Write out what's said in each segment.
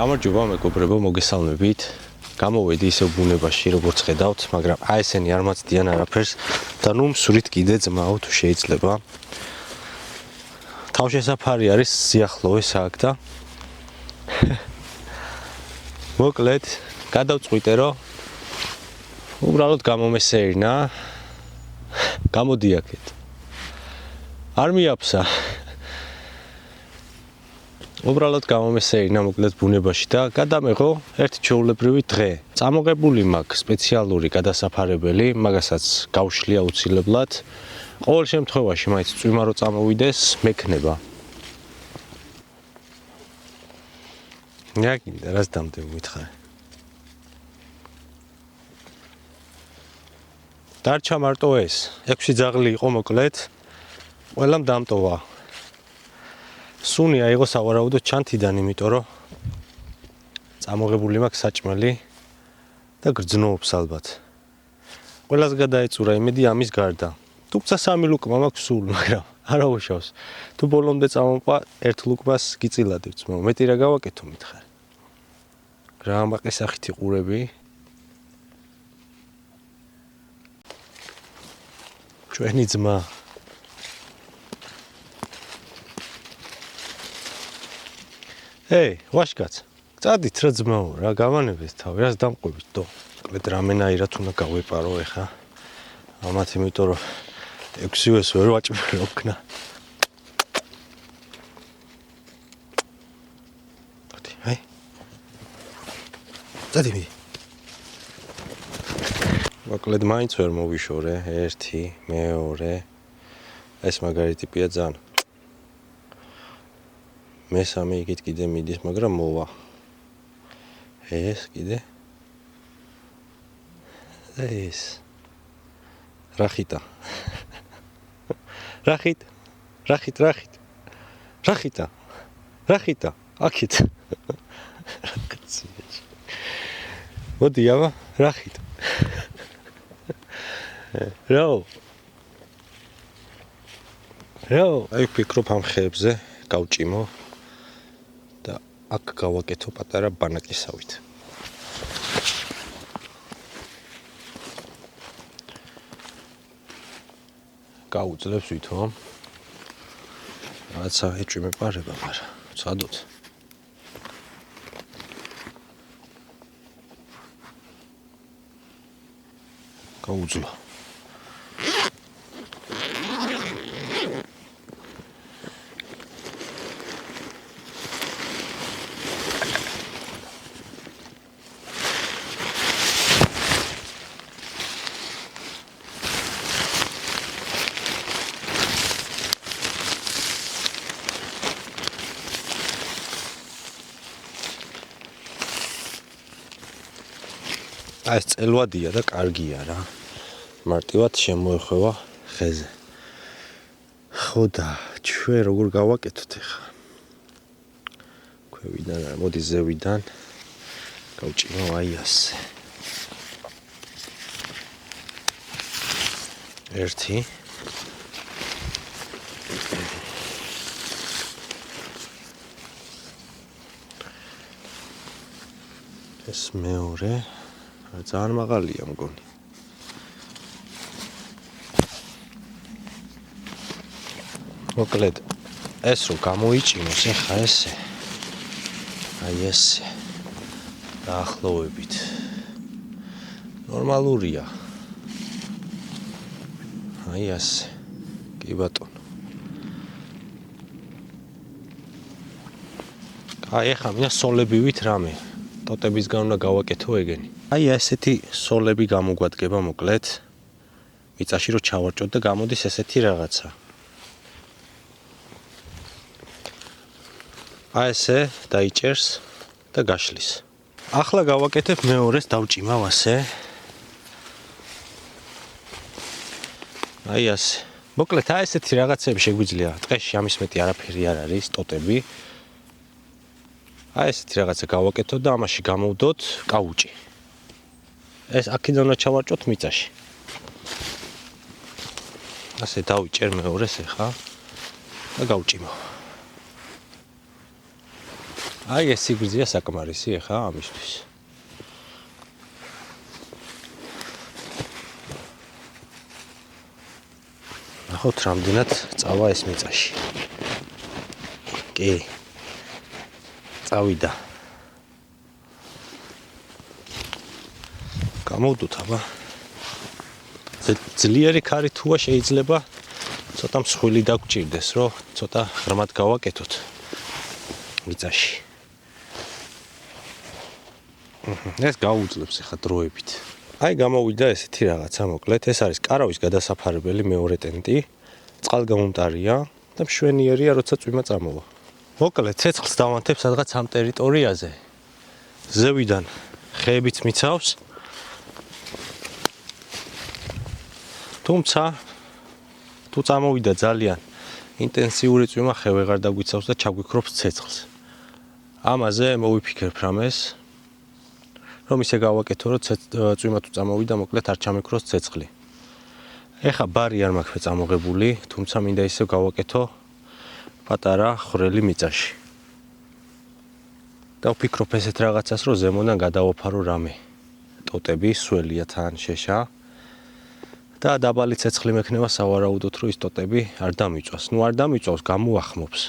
გამარჯობა მეგობრებო, მოგესალმებით. გამოვედი ისევ ბუნებაში, როგორც ხედავთ, მაგრამ აი ესენი არ მაცდიან არაფერს და ნუ მსურით კიდე ძმაო თუ შეიძლება. თავშესაფარი არის სიახლოვე აქ და მოკლედ გადავწყვიტე რომ უბრალოდ გამომესეირნა. გამოდი აქეთ. არ მიაფსა. უბრალოდ გამომესეირნა მოკლედ ბუნებაში და გადამეღო ერთი ჩვეულებრივი დღე. წამოღებული მაქვს სპეციალური გადასაფარებელი, მაგასაც გავშლი აუცილებლად. ყოველ შემთხვევაში მაინც წვიმა რო წამოვიდეს, მექნება. ნაკინდა რას დამდებ მითხარ. დარჩა მარტო ეს. 6 ძაღლი იყო მოკლედ. ყველამ დამტოვა. სუნი აიღო სავარაუდოდ ჩანთიდან, იმიტომ რომ წამოღებული მაქვს საჭმელი და გრძნობს ალბათ. ყველას გადაეწურა იმედი ამის გარდა. თუმცა 3 ლუკმა მაქვს სულ, მაგრამ არ აუშავს. თუ ბოლომდე წამოყვა, 1 ლუკმას გიწილადებ ძმაო. მეტი რა გავაკეთო მითხარ. რა ამაყისახითი ყურები. ჩვენი ძმა ვაშკაც, წადით რა ძმაო, რა გავანებეთ თავი, რას დამყვებით დო. მოკლედ რამენაირად უნდა გავეპარო ეხა. ამათ იმიტომ რომ 6-ს ვერ ვაჭმევ ქნა. აი. წადი მიდი. მოკლედ მაინც ვერ მოვიშორე, 1, 2. ეს მაგარი ტიპია ძალიან. მესამე იგით კიდე მიდის, მაგრამ მოვა. ეს კიდე. ეს. რახიტა. რახიტა. აქეთ. მოდი აბა, რახიტა. რო. აი ფიქრობ ამ ხეებზე გავჭიმო. და აქ გავაკეთო პატარა ბანაკისავით. გაუძლებს ვითომ. რაცა ეჭვი მეპარება, მაგრამ წადოთ. გაუძლა. ეს წელვადია და კარგია რა. მარტივად შემოეხვევა ხეზე. ხო და ჩვენ როგორ გავაკეთოთ ახლა? ქვევიდან არა, მოდი ზევიდან. გავჭიმო აი ასე. 1. ეს მეორე. ძალიან მაღალია მგონი. მოკლედ ეს რო გამოიჭიმოს ახლა ესე. აი ესე. დაახლოებით. ნორმალურია. აი ასე. კი ბატონო. აი ახლა მინდა სოლებივით რამე. ტოტებისგან უნდა გავაკეთო ეგენი. აი ესეთი სოლები გამოგვადგება მოკლედ. მიწაში რო ჩავარჭოთ და გამოდის ესეთი რაღაცა. აი ესე დაიჭერს და გაშლის. ახლა გავაკეთებ მეორეს, დავჭიმავ ასე. აი ასე. მოკლედ აი ესეთი რაღაცები შეგვიძლია. ტყეში ამის მეტი არაფერი არ არის, ტოტები. აი ესეთი რაღაცა გავაკეთოთ და ამაში გამოვდოთ კაუჭი. ეს აქედან უნდა ჩავარჭოთ მიწაში. ასე დავიჭერ მეორეს ახლა და გავჭიმო. აი ეს სიგრძეა საკმარისი ახლა ამისთვის. ნახოთ რამდენად წავა ეს მიწაში. კი. წავიდა. გამოვდოთ აბა. ძლიერი ქარი თუა შეიძლება ცოტა მსხვილი დაგჭირდეს, რომ ცოტა ღრმად გავაკეთოთ მიწაში. ეს გაუძლებს ახლა დროებით. აი გამოვიდა ესეთი რაღაცა მოკლედ, ეს არის კარავის გადასაფარებელი მეორე ტენტი, წყალგამომტარია და მშვენიერია, როცა წვიმა წამოვა. მოკლედ ცეცხლს დავანთებ სადღაც ამ ტერიტორიაზე. ზევიდან ხეებიც მიცავს. თუმცა თუ წამოვიდა ძალიან ინტენსიური წვიმა, ხე ვეღარ დაგვიცავს და ჩაგვიქრობს ცეცხლს. ამაზე მოვიფიქრებ რამეს, რომ ისე გავაკეთო, რომ წვიმა თუ წამოვიდა, მოკლედ არ ჩამიქროს ცეცხლი. ეხა ბარი არ მაქვს წამოღებული, თუმცა მინდა ისე გავაკეთო პატარა ხვრელი მიწაში. და ვფიქრობ ესეთ რაღაცას, რომ ზემოდან გადავაფარო რამე. ტოტები, სველია თან შეშა. და დაბალი ცეცხლი მექნება სავარაუდოდ, რომ ის ტოტები არ დამიწვას. ნუ არ დამიწვავს, გამოახმობს.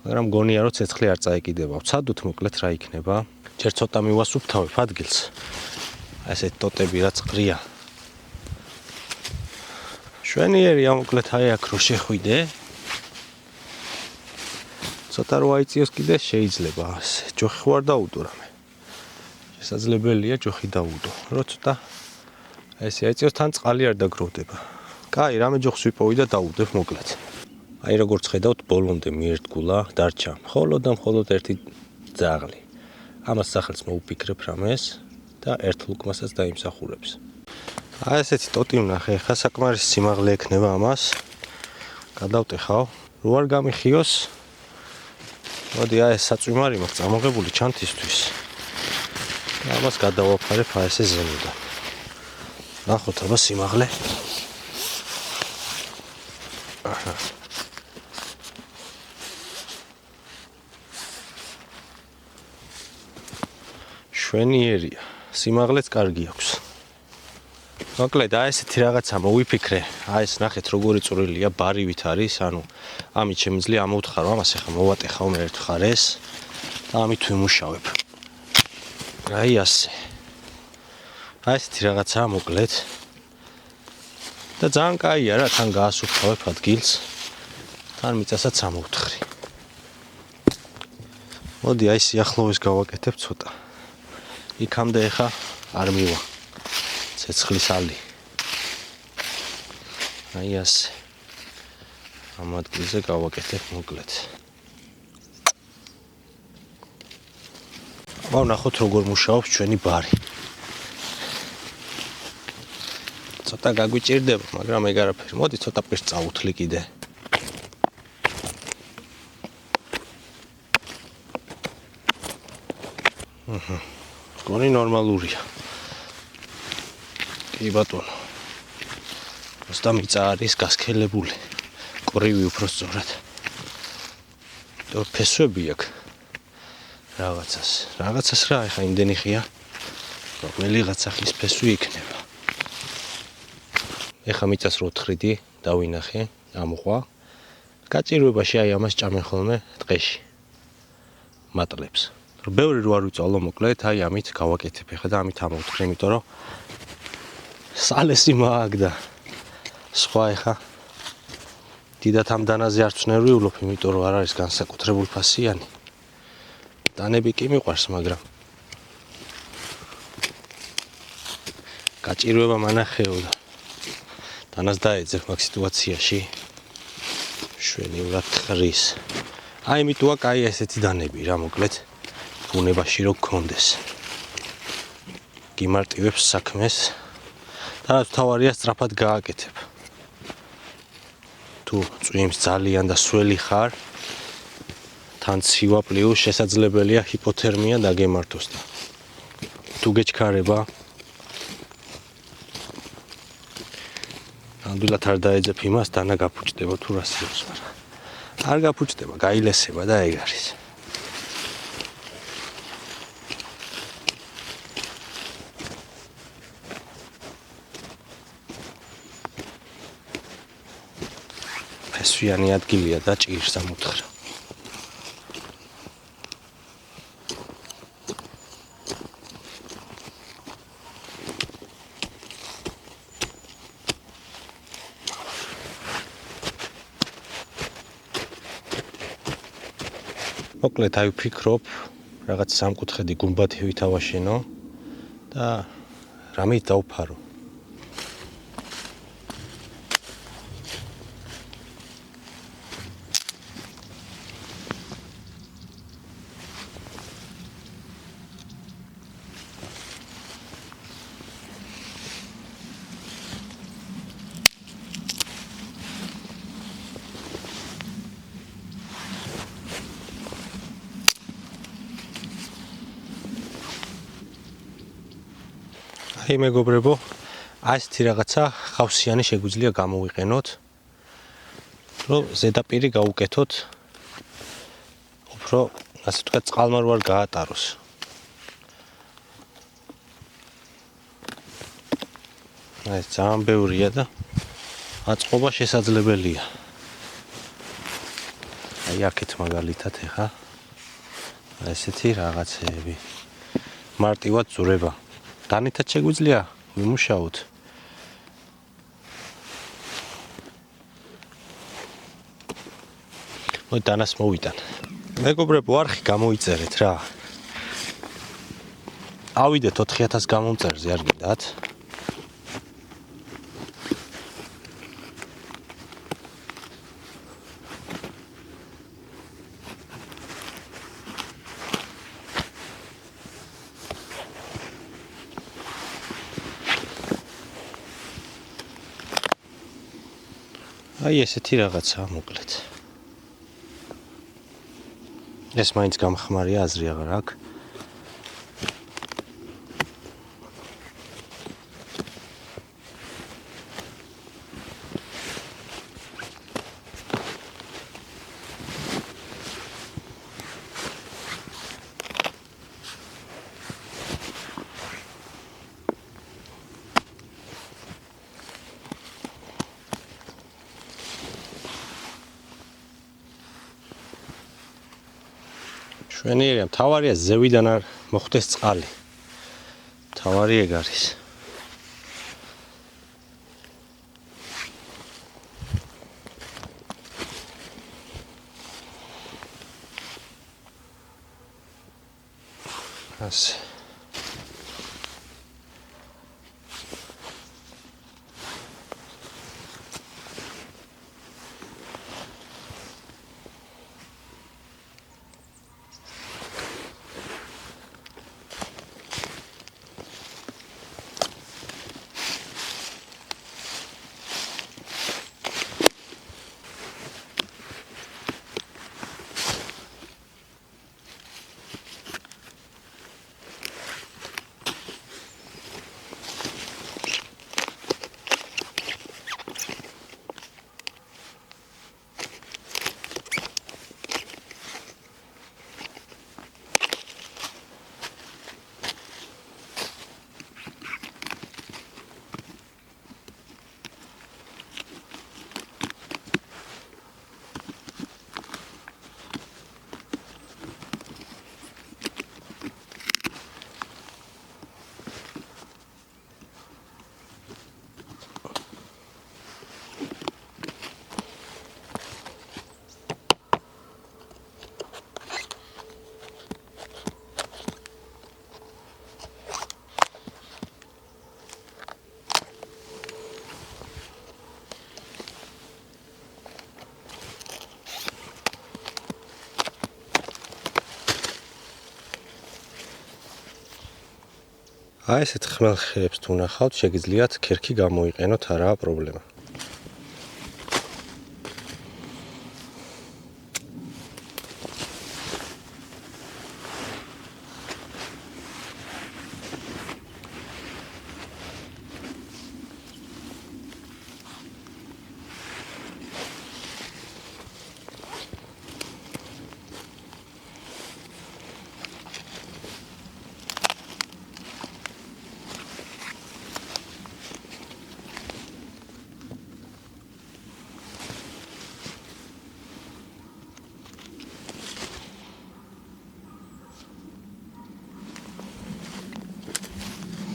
მაგრამ გონია, რომ ცეცხლი არ წაეკიდება. ვცადოთ მოკლედ რა იქნება. ჯერ ცოტა მივასუფთავებ ადგილს. ესეთ ტოტები რაც ყრია. შვენიერია მოკლედ აი აქ რო შეხვიდე. ცოტა რო აიწიოს კიდე შეიძლება ასე. ჯოხი ხوار დაუდო რამე. შესაძლებელია ჯოხი დაუდო. რო ცოტა ესე აიწიოს თან წყალი არ დაგროვდება. კაი, რამე ჯოხს ვიპოვი და დაუდებ მოკლედ. აი როგორც ხედავთ, ბოლომდე მიერთგულა, დარჩა მხოლოდ და მხოლოდ ერთი ძაღლი. ამას სახელს მოვფიქრებ რამეს და ერთ ლუკმასაც დაიმსახურებს. აი ესეთი ტოტი ვნახე, ხა საკმარისი სიმაღლე ექნება ამას. გადავტეხავ, რო არ გამიხიოს. მოდი აი ეს საწვიმარი მაქვს წამოღებული ჩანთისთვის. ამას გადავაფარებ აი ესე ზემოდან. ნახოთ აბა სიმაღლე. აჰა. შვენიერია, სიმაღლეც კარგი აქვს. მოკლედ აი ესეთი რაღაცა მოვიფიქრე. აი ეს ნახეთ როგორი წვრილია, ბარივით არის, ანუ ამით შემიძლია ამოვთხარო, ამას ახლა მოვატეხავ მე ერთ მხარეს და ამით ვიმუშავებ. აი ასე. აი ესეთი რაღაცა მოკლედ. და ძალიან კაია რა, თან გაასუფთავებ ადგილს. თან მიწასაც ამოვთხრი. მოდი აი სიახლოვეს გავაკეთებ ცოტა. იქამდე ახლა არ მივა. ცეცხლის ალი. აი ასე. ამ ადგილზე გავაკეთებ მოკლედ. ვნახოთ როგორ მუშაობს ჩვენი ბარი. ცოტა გაგვიჭირდება, მაგრამ ეგ არაფერი. მოდი ცოტა პირს წავუთლი კიდე. გონი ნორმალურია. კი ბატონო. უბრალოდ მიწა არის გასქელებული. ყრივი უფრო სწორად. და ფესვები აქვს. რაღაცას რა, ეხა იმდენი ხია. რომელიღაც ახლის ფესვი იქნება. ეხა მიწას რო თხრიდი, დავინახე, ამოყვა. გაჭირვებაში აი ამას ჭამენ ხოლმე ტყეში. მატლებს. ბევრი რო არ ვიწვალო მოკლედ, აი ამით გავაკეთებ ეხა და ამით ამოვთხრი, იმიტომ რომ სალესი მაქვს და სხვა ეხა დიდათ ამ დანაზე არ ვცნევრივლობ, იმიტომ რომ არ არის განსაკუთრებული ფასიანი. დანები კი მიყვარს, მაგრამ გაჭირვება მანახეო და დანას დაეძებ მაგ სიტუაციაში. შვენივრად ხრის. აი მიტოა კაი ესეთი დანები რა მოკლედ. ბუნებაში რო გქონდეს. გიმარტივებს საქმეს და რაც თავარია სწრაფად გააკეთებ. თუ წვიმს ძალიან და სველი ხარ, თან ცივა პლუს შესაძლებელია ჰიპოთერმია დაგემართოს და თუ გეჩქარება ნამდვილად არ დაეძებ იმას, დანა გაფუჭდება თუ რას იყოს, მაგრამ არ გაფუჭდება, გაილესება და ეგ არის. ფესვიანი ადგილია და ჭირს ამოთხრა. მოკლედ აი ვფიქრობ, რაღაც სამკუთხედი გუმბათი ვითავაშენო და რამით დავფარო. აი მეგობრებო, ასეთი რაღაცა ხავსიანი შეგვიძლია გამოვიყენოთ, რომ ზედაპირი გავუკეთოთ, უფრო, ასე ვთქვათ, წყალმარვარ გაატაროს. აი ძალიან ბევრია და აწყობა შესაძლებელია. აი აქეთ მაგალითად ეხა ესეთი რაღაცეები. მარტივად ზურება. დანითაც შეგვიძლია ვიმუშაოთ. მოდი დანას მოვიტან. მეგობრებო, არხი გამოიწერეთ რა. ავიდეთ 4000 გამომწერზე, არ გინდათ? აი ესეთი რაღაცაა მოკლედ. ეს მაინც გამხმარია, აზრი აღარ აქვს. შვენიერია, მთავარია ზევიდან არ მოხდეს წყალი. მთავარი ეგ არის. ასე. აი ესეთ ხმელხილებს თუ ნახავთ, შეგიძლიათ ქერქი გამოიყენოთ, არაა პრობლემა.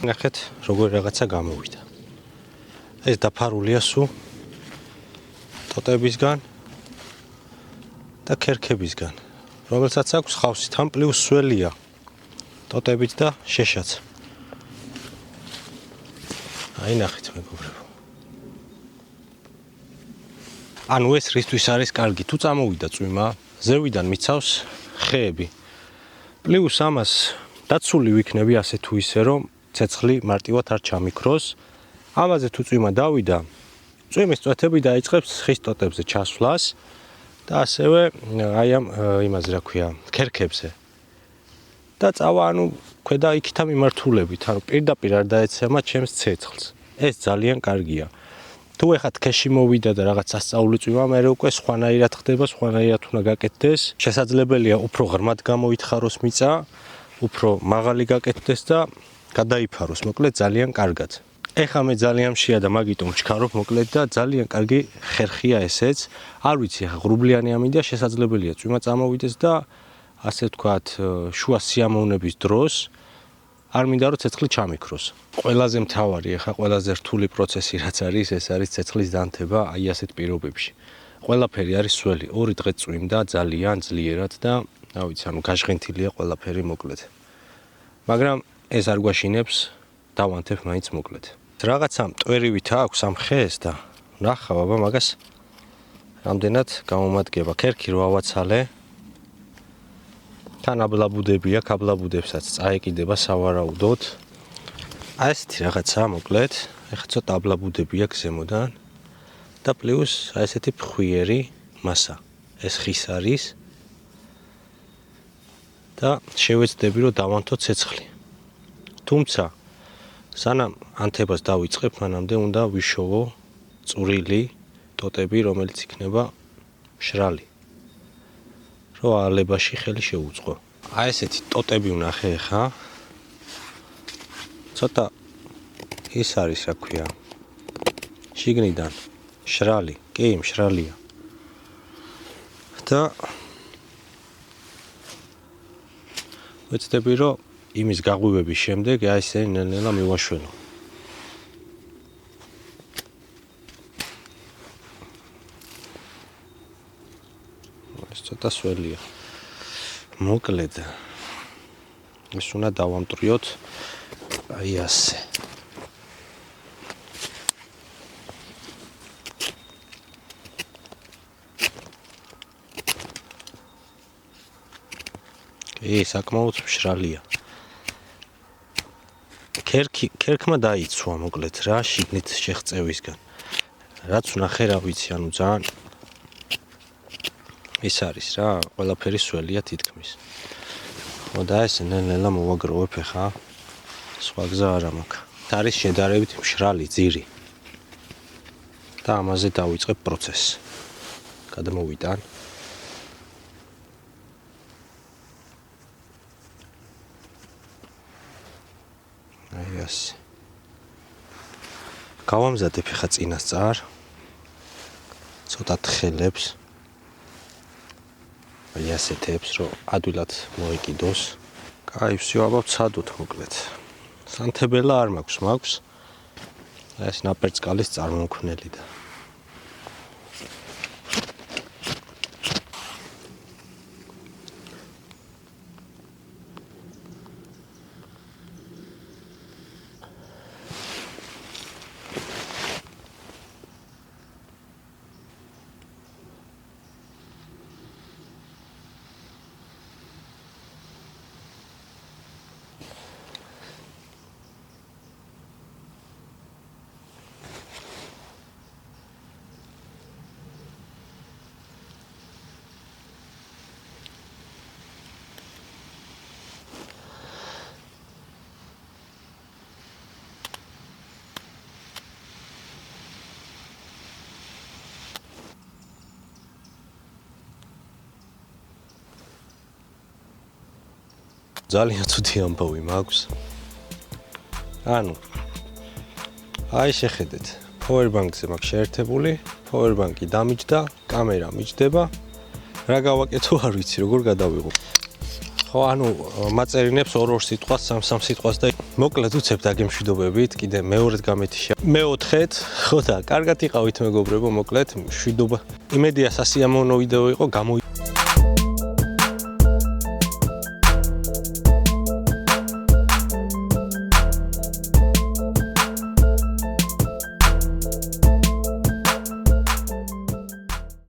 ნახეთ, როგორ რაღაცა გამოვიდა. ეს დაფარულია სულ ტოტებისგან და ქერქებისგან, რომელსაც აქვს ხავსი, თან პლუს სველია. ტოტებით და შეშაც. აი ნახეთ მეგობრებო. ანუ ეს რისთვის არის კარგი? თუ წამოვიდა წვიმა, ზევიდან მიცავს ხეები. პლუს ამას დაცული ვიქნები ასე თუ ისე, რომ ცეცხლი მარტივად არ ჩამიქროს. ამაზე თუ წვიმა დავიდა, წვიმის წვეთები დაიწყებს ხის ტოტებზე ჩასვლას და ასევე აი ამ იმაზე რა ქვია, ქერქებზე. და წავა ანუ ქვედა იქითა მიმართულებით, ანუ პირდაპირ არ დაეცემა ჩემს ცეცხლს. ეს ძალიან კარგია. თუ ეხლა თქეში მოვიდა და რაღაც სასწაული წვიმა, მე უკვე სხვანაირად ხდება, სხვანაირად უნდა გაკეთდეს. შესაძლებელია უფრო ღრმად გამოითხაროს მიწა, უფრო მაღალი გაკეთდეს და გადაიფაროს, მოკლედ ძალიან კარგად. ეხლა მე ძალიან მშია და მაგიტომ ვჩქარობ, მოკლედ და ძალიან კარგი ხერხია ესეც. არ ვიცი, ეხლა ღრუბლიანი ამინდია, შესაძლებელია წვიმა წამოვიდეს და ასე ვთქვათ, შუა სიამოვნების დროს არ მინდა რომ ცეცხლი ჩამიქროს. ყველაზე მთავარი, ეხლა ყველაზე რთული პროცესი რაც არის, ეს არის ცეცხლის დანთება აი ასეთ პირობებში. ყველაფერი არის სველი, 2 დღე წვიმდა ძალიან ძლიერად და რა ვიცი, ანუ გაჟღენთილია ყველაფერი მოკლედ. მაგრამ ეს არ გვაშინებს, დავანთებ მაინც მოკლედ. რაღაცა მტვერივით აქვს ამ ხეს და ნახავ აბა მაგას რამდენად გამომადგება. ქერქი რო ავაცალე, თან აბლაბუდები აქვს, აბლაბუდებსაც წაეკიდება სავარაუდოდ. აი ესეთი რაღაცა მოკლედ, ეხლა ცოტა აბლაბუდები აქვს ზემოდან და პლუს აი ესეთი ფხვიერი მასა. ეს ხის არის და შევეცდები რომ დავანთო ცეცხლი. თუმცა სანამ ანთებას დავიწყებ, მანამდე უნდა ვიშოვო წვრილი ტოტები, რომელიც იქნება მშრალი. რო ალებაში ხელი შეუწყო. აი ესეთი ტოტები ვნახე ხა. ცოტა ის არის, რა ქვია, შიგნიდან მშრალი, კი, მშრალია. და ვეცდები რომ იმის გაღვივების შემდეგ აი ესე ნელ-ნელა მივაშველო. ეს ცოტა სველია. მოკლედ ეს უნდა დავამტრიოთ აი ასე. საკმაოდ მშრალია. ქერქმა დაიცვა მოკლედ რა შიგნით შეღწევისგან. რაც ვნახე რა ვიცი, ანუ ძალიან ის არის რა, ყველაფერი სველია თითქმის. ხო და ეს ნელ-ნელა მოვაგროვებ ხა. სხვა გზა არ მაქვს. არის შედარებით მშრალი ძირი. და ამაზე დავიწყებ პროცესს. გადმოვიტან. აი ასე. გავამზადებ ხა წინასწარ. ცოტა თხელებს. აი ასეთებს, რომ ადვილად მოეკიდოს. კაი, всё, აბა ვცადოთ მოკლედ. სანთებელა არ მაქვს. ეს ნაპერწკალის წარმომქმნელი და ძალიან ცუდი ამბავი მაქვს. ანუ აი შეხედეთ, powerbank-ზე მაქვს შეერთებული, powerbank-ი დამიჯდა, კამერა მიჯდება. რა გავაკეთო არ ვიცი, როგორ გადავიღო. ხო, ანუ მაწერინებს ორ-ორ სიტყვას, სამ-სამ სიტყვას და მოკლედ უცებთ აგ მშვიდობებით, კიდე მეორედ გამეთიშა. მეოთხედ, ხო და კარგად იყავით მეგობრებო, მოკლედ მშვიდობა. იმედია სასიამოვნო ვიდეო იყო,